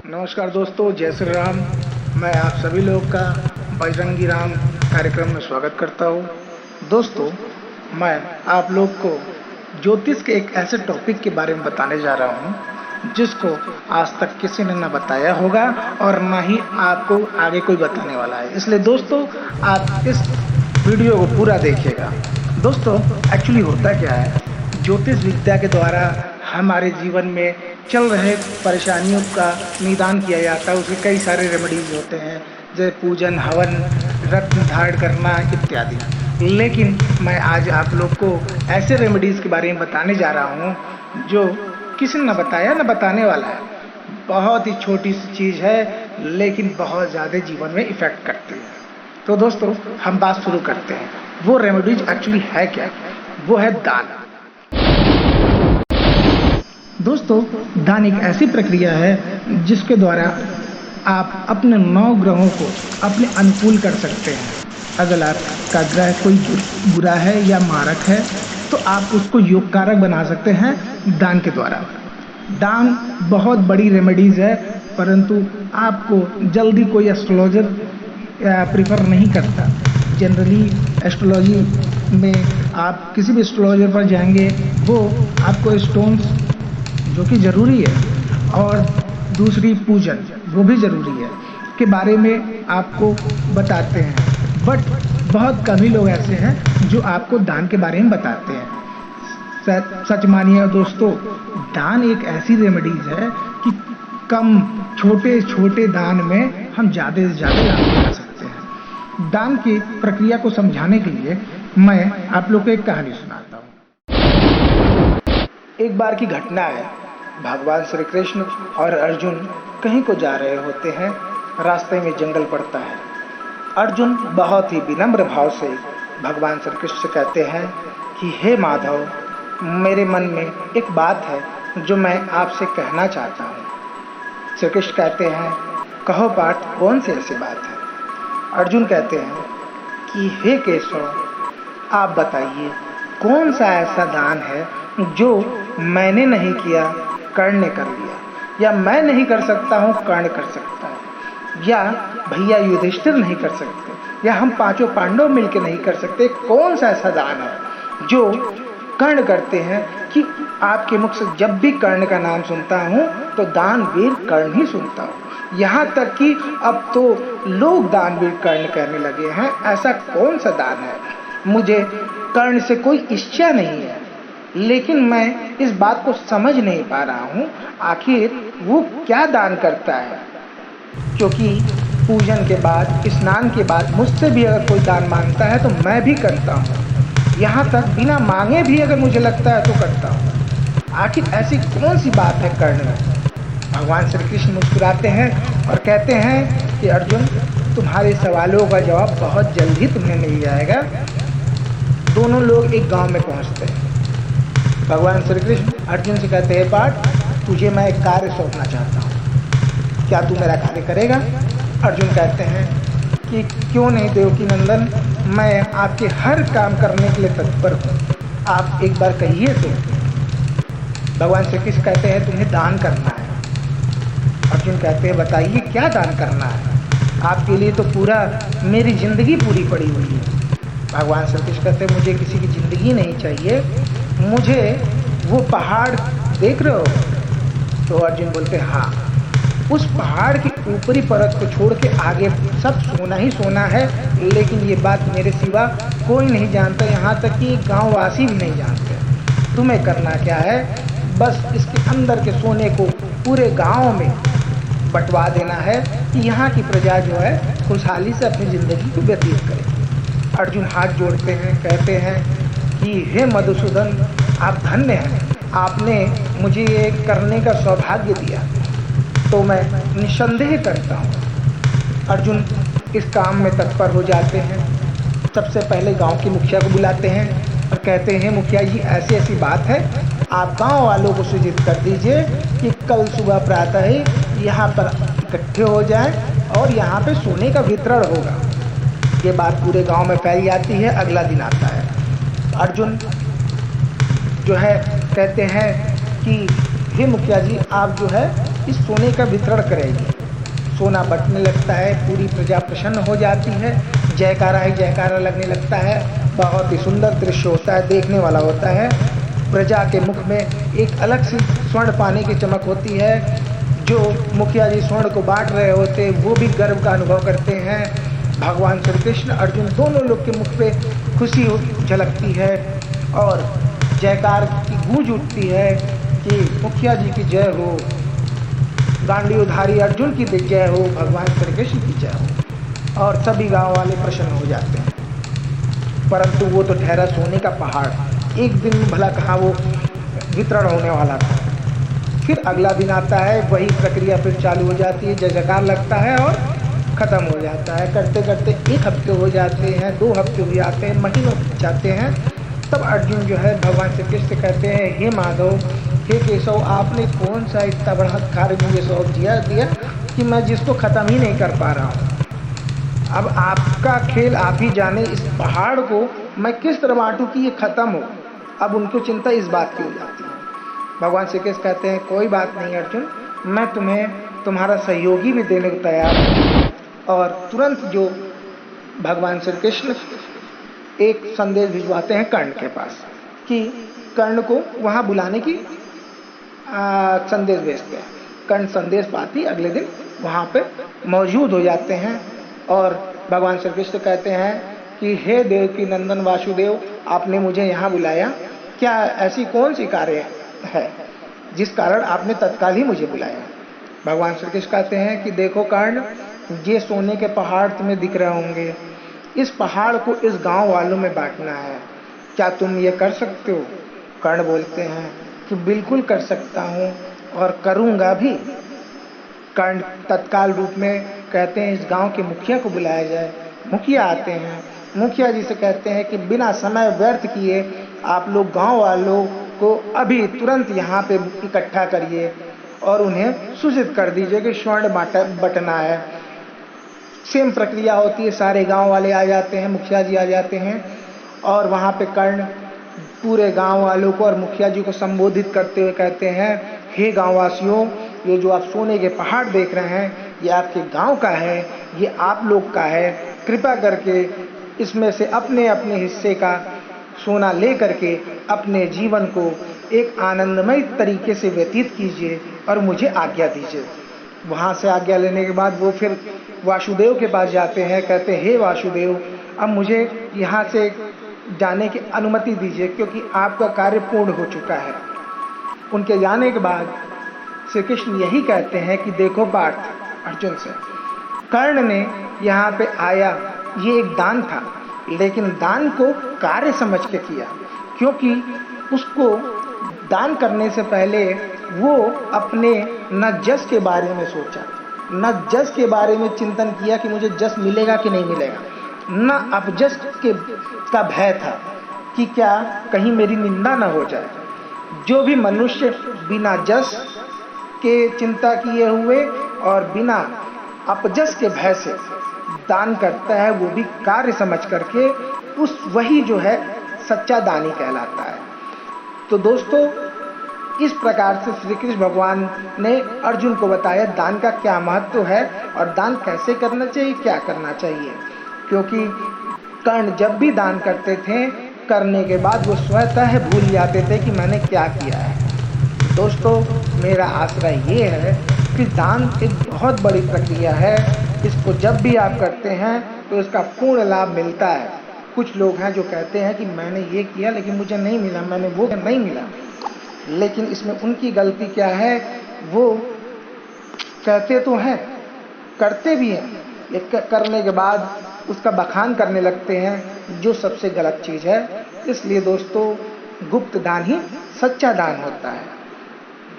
नमस्कार दोस्तों, जय श्री राम। मैं आप सभी लोग का बजरंगी राम कार्यक्रम में स्वागत करता हूँ। दोस्तों, मैं आप लोग को ज्योतिष के एक ऐसे टॉपिक के बारे में बताने जा रहा हूँ जिसको आज तक किसी ने न बताया होगा और न ही आपको आगे कोई बताने वाला है। इसलिए दोस्तों, आप इस वीडियो को पूरा देखिएगा। दोस्तों, एक्चुअली होता क्या है, ज्योतिष विद्या के द्वारा हमारे जीवन में चल रहे परेशानियों का निदान किया जाता है। उसके कई सारे रेमेडीज होते हैं, जैसे पूजन, हवन, रत्न धारण करना इत्यादि। लेकिन मैं आज आप लोग को ऐसे रेमेडीज के बारे में बताने जा रहा हूँ जो किसी ने न बताया न बताने वाला है। बहुत ही छोटी सी चीज़ है लेकिन बहुत ज़्यादा जीवन में इफ़ेक्ट करती है। तो दोस्तों, हम बात शुरू करते हैं। वो रेमेडीज एक्चुअली है क्या? वो है दान। दोस्तों, दान एक ऐसी प्रक्रिया है जिसके द्वारा आप अपने 9 ग्रहों को अपने अनुकूल कर सकते हैं। अगर आपका ग्रह कोई बुरा है या मारक है तो आप उसको योग कारक बना सकते हैं दान के द्वारा। दान बहुत बड़ी रेमेडीज है, परंतु आपको जल्दी कोई एस्ट्रोलॉजर प्रीफर नहीं करता। जनरली एस्ट्रोलॉजी में आप किसी भी एस्ट्रोलॉजर पर जाएंगे, वो आपको स्टोन्स जो कि ज़रूरी है और दूसरी पूजन वो भी ज़रूरी है के बारे में आपको बताते हैं। बट बहुत कम ही लोग ऐसे हैं जो आपको दान के बारे में बताते हैं। सच मानिए दोस्तों, दान एक ऐसी रेमेडीज है कि कम छोटे छोटे दान में हम ज़्यादा से ज़्यादा लाभ उठा सकते हैं। दान की प्रक्रिया को समझाने के लिए मैं आप लोग को एक कहानी सुनाता हूँ। एक बार की घटना है, भगवान श्री कृष्ण और अर्जुन कहीं को जा रहे होते हैं। रास्ते में जंगल पड़ता है। अर्जुन बहुत ही विनम्र भाव से भगवान श्री कृष्ण से कहते हैं कि हे माधव, मेरे मन में एक बात है जो मैं आपसे कहना चाहता हूँ। श्री कृष्ण कहते हैं, कहो पार्थ, कौन सी ऐसी बात है? अर्जुन कहते हैं कि हे केशव, आप बताइए कौन सा ऐसा दान है जो मैंने नहीं किया, कर्ण ने कर लिया, या मैं नहीं कर सकता हूँ, कर्ण कर सकता है, या भैया युधिष्ठिर नहीं कर सकते, या हम पांचों पांडव मिलके नहीं कर सकते। कौन सा ऐसा दान है जो कर्ण करते हैं कि आपके मुख से जब भी कर्ण का नाम सुनता हूँ तो दानवीर कर्ण ही सुनता हूँ। यहाँ तक कि अब तो लोग दानवीर कर्ण कहने लगे हैं। ऐसा कौन सा दान है? मुझे कर्ण से कोई इच्छा नहीं है, लेकिन मैं इस बात को समझ नहीं पा रहा हूँ आखिर वो क्या दान करता है। क्योंकि पूजन के बाद, स्नान के बाद मुझसे भी अगर कोई दान मांगता है तो मैं भी करता हूँ। यहाँ तक बिना मांगे भी अगर मुझे लगता है तो करता हूँ। आखिर ऐसी कौन सी बात है कर्ण में? भगवान श्री कृष्ण मुस्कुराते हैं और कहते हैं कि अर्जुन, तुम्हारे सवालों का जवाब बहुत जल्द ही तुम्हें मिल जाएगा। दोनों लोग एक गाँव में पहुँचते हैं। भगवान श्री कृष्ण अर्जुन से कहते हैं, पार्थ, तुझे मैं एक कार्य सौंपना चाहता हूँ, क्या तू मेरा कार्य करेगा? अर्जुन कहते हैं कि क्यों नहीं देवकी नंदन, मैं आपके हर काम करने के लिए तत्पर हूँ, आप एक बार कहिए तो। भगवान श्री कृष्ण कहते हैं, तुम्हें दान करना है। अर्जुन कहते हैं, बताइए क्या दान करना है? आपके लिए तो पूरा मेरी ज़िंदगी पूरी पड़ी हुई है। भगवान श्री कृष्ण कहते हैं, मुझे किसी की ज़िंदगी नहीं चाहिए, मुझे वो पहाड़ देख रहे हो? तो अर्जुन बोलते हैं, हाँ। उस पहाड़ की ऊपरी परत को छोड़ के आगे सब सोना ही सोना है, लेकिन ये बात मेरे सिवा कोई नहीं जानता, यहाँ तक कि गाँव वासी भी नहीं जानते। तुम्हें करना क्या है? बस इसके अंदर के सोने को पूरे गाँव में बंटवा देना है कि यहाँ की प्रजा जो है खुशहाली से अपनी ज़िंदगी को व्यतीत करे। अर्जुन हाथ जोड़ते हैं, कहते हैं कि हे मधुसूदन, आप धन्य हैं, आपने मुझे ये करने का सौभाग्य दिया, तो मैं निसंदेह करता हूँ। अर्जुन इस काम में तत्पर हो जाते हैं। सबसे पहले गांव के मुखिया को बुलाते हैं और कहते हैं, मुखिया जी, ऐसी ऐसी बात है, आप गांव वालों को सूचित कर दीजिए कि कल सुबह प्रातः ही यहाँ पर इकट्ठे हो जाएं और यहाँ पे सोने का वितरण होगा। ये बात पूरे गांव में फैल जाती है। अगला दिन आता है। अर्जुन जो है कहते हैं कि हे मुखिया जी, आप जो है इस सोने का वितरण करेगी। सोना बंटने लगता है, पूरी प्रजा प्रसन्न हो जाती है, जयकारा ही जयकारा लगने लगता है। बहुत ही सुंदर दृश्य होता है, देखने वाला होता है। प्रजा के मुख में एक अलग सी स्वर्ण पाने की चमक होती है। जो मुखिया जी स्वर्ण को बांट रहे होते हैं वो भी गर्व का अनुभव करते हैं। भगवान श्री कृष्ण अर्जुन दोनों लोग के मुख पे खुशी झलकती है और जयकार की गूंज उठती है कि मुखिया जी की जय हो, गांडीवधारी अर्जुन की जय हो, भगवान श्री कृष्ण की जय हो। और सभी गांव वाले प्रसन्न हो जाते हैं। परंतु वो तो ठहरा सोने का पहाड़, एक दिन में भला कहाँ वो वितरण होने वाला था। फिर अगला दिन आता है, वही प्रक्रिया फिर चालू हो जाती है, जय जयकार लगता है और ख़त्म हो जाता है। करते करते 1 हफ्ते हो जाते हैं, 2 हफ्ते हो जाते हैं, महीनों बीत जाते हैं। तब अर्जुन जो है भगवान श्री कृष्ण से कहते हैं, हे माधव, हे केशव, आपने कौन सा इतना बड़ा कार्य मुझे सौंप दिया कि मैं जिसको ख़त्म ही नहीं कर पा रहा हूँ। अब आपका खेल आप ही जाने, इस पहाड़ को मैं किस तरह बांटूं कि ये ख़त्म हो। अब उनको चिंता इस बात की हो जाती है। भगवान श्री कृष्ण कहते हैं, कोई बात नहीं अर्जुन, मैं तुम्हें तुम्हारा सहयोगी भी देने को तैयार हूँ। और तुरंत जो भगवान श्री कृष्ण एक संदेश भिजवाते हैं कर्ण के पास कि कर्ण को वहाँ बुलाने की संदेश भेजते हैं। कर्ण संदेश पाती अगले दिन वहाँ पे मौजूद हो जाते हैं और भगवान श्री कृष्ण कहते हैं कि हे देव की नंदन वासुदेव, आपने मुझे यहाँ बुलाया, क्या ऐसी कौन सी कार्य है जिस कारण आपने तत्काल ही मुझे बुलाया। भगवान श्री कृष्ण कहते हैं कि देखो कर्ण, ये सोने के पहाड़ तुम्हें दिख रहे होंगे, इस पहाड़ को इस गांव वालों में बांटना है, क्या तुम ये कर सकते हो। कर्ण बोलते हैं कि बिल्कुल कर सकता हूँ और करूँगा भी। कर्ण तत्काल रूप में कहते हैं इस गांव के मुखिया को बुलाया जाए। मुखिया आते हैं, मुखिया जी से कहते हैं कि बिना समय व्यर्थ किए आप लोग गांव वालों को अभी तुरंत यहाँ पे इकट्ठा करिए और उन्हें सूचित कर दीजिए कि स्वर्ण बंटना है। सेम प्रक्रिया होती है, सारे गांव वाले आ जाते हैं, मुखिया जी आ जाते हैं और वहाँ पे कर्ण पूरे गांव वालों को और मुखिया जी को संबोधित करते हुए कहते हैं, हे गांववासियों, ये जो आप सोने के पहाड़ देख रहे हैं ये आपके गांव का है, ये आप लोग का है। कृपा करके इसमें से अपने अपने हिस्से का सोना ले करके अपने जीवन को एक आनंदमय तरीके से व्यतीत कीजिए और मुझे आज्ञा दीजिए। वहाँ से आज्ञा लेने के बाद वो फिर वासुदेव के पास जाते हैं, कहते हैं हे वासुदेव, अब मुझे यहाँ से जाने की अनुमति दीजिए क्योंकि आपका कार्य पूर्ण हो चुका है। उनके जाने के बाद श्री कृष्ण यही कहते हैं कि देखो पार्थ, अर्जुन से, कर्ण ने यहाँ पे आया, ये एक दान था, लेकिन दान को कार्य समझ के किया, क्योंकि उसको दान करने से पहले वो अपने न जस के बारे में सोचा, न जस के बारे में चिंतन किया कि मुझे जस मिलेगा कि नहीं मिलेगा, न अपजस का भय था कि क्या कहीं मेरी निंदा न हो जाए। जो भी मनुष्य बिना जस के चिंता किए हुए और बिना अपजस के भय से दान करता है, वो भी कार्य समझ करके वही जो है सच्चा दानी कहलाता है। तो दोस्तों, इस प्रकार से श्री कृष्ण भगवान ने अर्जुन को बताया दान का क्या महत्व है और दान कैसे करना चाहिए, क्या करना चाहिए। क्योंकि कर्ण जब भी दान करते थे, करने के बाद वो स्वतः भूल जाते थे कि मैंने क्या किया है। दोस्तों, मेरा आश्रय ये है कि दान एक बहुत बड़ी प्रक्रिया है। इसको जब भी आप करते हैं तो इसका पूर्ण लाभ मिलता है। कुछ लोग हैं जो कहते हैं कि मैंने ये किया लेकिन मुझे नहीं मिला, मैंने वो नहीं मिला, लेकिन इसमें उनकी गलती क्या है, वो कहते तो हैं, करते भी हैं, लेकिन करने के बाद उसका बखान करने लगते हैं, जो सबसे गलत चीज़ है। इसलिए दोस्तों, गुप्त दान ही सच्चा दान होता है।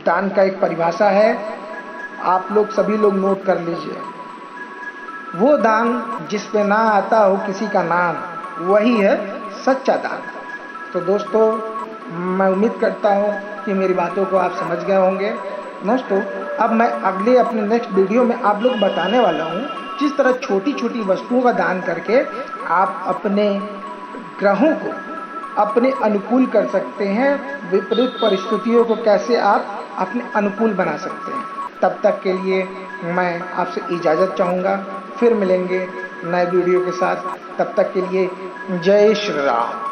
दान का एक परिभाषा है, आप लोग सभी लोग नोट कर लीजिए, वो दान जिस पे ना आता हो किसी का नाम, वही है सच्चा दान। तो दोस्तों, मैं उम्मीद करता हूँ कि मेरी बातों को आप समझ गए होंगे। दोस्तों, अब मैं अगले अपने नेक्स्ट वीडियो में आप लोग बताने वाला हूँ जिस तरह छोटी छोटी वस्तुओं का दान करके आप अपने ग्रहों को अपने अनुकूल कर सकते हैं, विपरीत परिस्थितियों को कैसे आप अपने अनुकूल बना सकते हैं। तब तक के लिए मैं आपसे इजाज़त चाहूँगा। फिर मिलेंगे नए वीडियो के साथ। तब तक के लिए जय श्री राम।